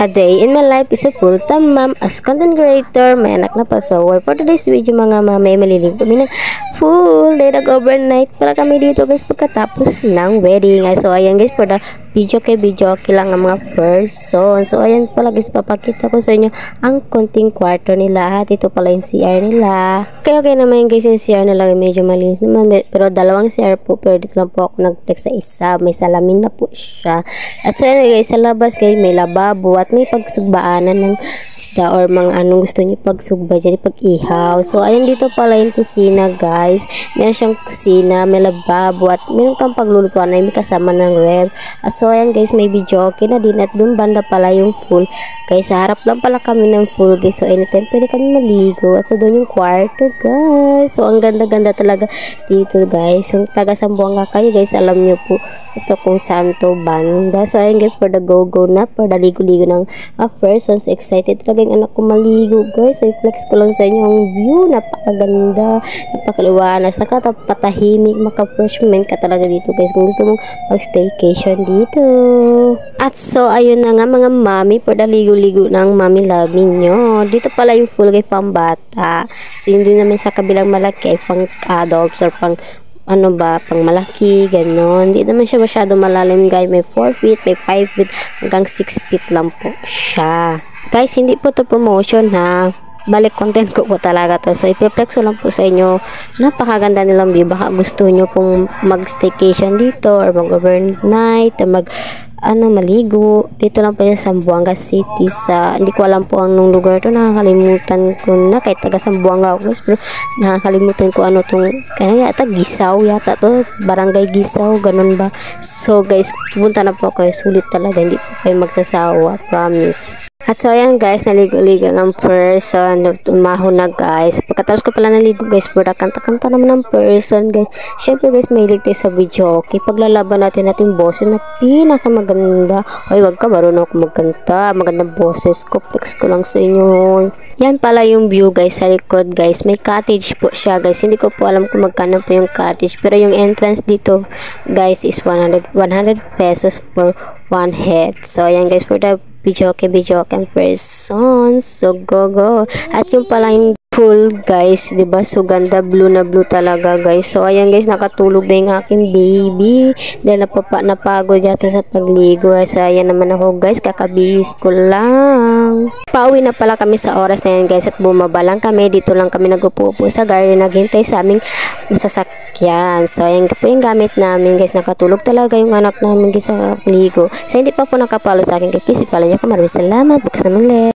A day in my life is a full-time mom as content creator. May anak na pa. So, for today's video mga mama, maliligo kami ng full day. Nag-overnight pala kami dito guys pagkatapos ng wedding. So, ayan guys, for the video okay lang ang mga person. So, ayan pala guys, papakita ko sa inyo ang konting kwarto nila. At ito pala yung CR nila. Okay naman guys, yung CR nila medyo malinis naman. Pero dalawang CR po, pero dito lang po ako nag-text sa isa. May salamin na po siya. At so, ayan guys, sa labas guys, may lababo at may pagsugbaanan ng isda or mga anong gusto niyo pagsugba dyan, pag-ihaw. So, ayun dito pala yung kusina guys. Meron siyang kusina, may lababo at meron kang paglulutuan na may kasama ng ref. At so, ayan guys, may video okay na din at dun banda pala yung pool. Guys, sa harap lang pala kami ng pool guys. So, anytime pwede kami maligo. At so, doon yung kwarto guys. So, ang ganda-ganda talaga dito guys. Yung taga Sambuanga kayo guys, alam nyo po ito kung saan to banda. So, ayun guys, for the go-go na, for the ligo-ligo ng person. So, excited talaga yung anak ko maligo guys. So, i-flex ko lang sa inyo ang view. Napakaganda, napakaliwanas, nakatapatahimik, maka-freshman ka talaga dito guys kung gusto mong mag-staycation dito. At so, ayun na nga mga mami, for the ligo-ligo ng mami loving nyo. Dito pala yung full guys pang bata. So, yun din naman sa kabilang malaki ay pang adults or pang ano ba, pang malaki, ganon. Hindi naman siya masyado malalim guys. May 4 feet, may 5 feet, hanggang 6 feet lang po siya. Guys, hindi po to promotion ha. Balik content ko po talaga to. So, ipiflex ko lang po sa inyo. Napakaganda nilang view. Baka gusto nyo pong mag-staycation dito or mag-overnight, maligo. Dito lang po sa Sambuanga City sa, hindi ko alam po anong lugar to, nakakalimutan ko na, kahit taga Sambuanga ako guys, pero nakakalimutan ko ano tong, kaya yata Gisaw yata to, Barangay Gisaw, ganun ba. So guys, pupunta na po kayo, sulit talaga, hindi po kayo magsasawa, promise. At so ayan guys, naligo-ligo ng person, umahon na guys. Pagkatapos ko pala naligo guys, pura kanta-kanta naman ng person guys. Syempre guys, mahilig tayo sa video okay. Paglalaban natin boses na pinakamaganda. Ay, wag ka, marunong ako magkanta. Magandang boses ko, flex ko lang sa inyo. Yan pala yung view guys, sa likod guys. May cottage po siya guys. Hindi ko po alam kung magkano po yung cottage. Pero yung entrance dito guys is 100 pesos for one head. So ayan guys, for the video okay and person. So go. At yung pala yung full guys, diba? So ganda, blue na blue talaga guys. So ayan guys, nakatulog na yung aking baby dahil napagod yata sa pagligo. So ayan naman ako guys, kakabihis ko lang. Pauwi na pala kami sa oras na yan guys at bumaba lang kami. Dito lang kami nagupupo sa garden, naghintay sa aming masasakyan. So ayan po yung gamit namin guys, nakatulog talaga yung anak namin guys sa pagligo. So hindi pa po nakapalo sa akin guys, please ipala nyo ko. Maraming salamat, bukas naman ulit.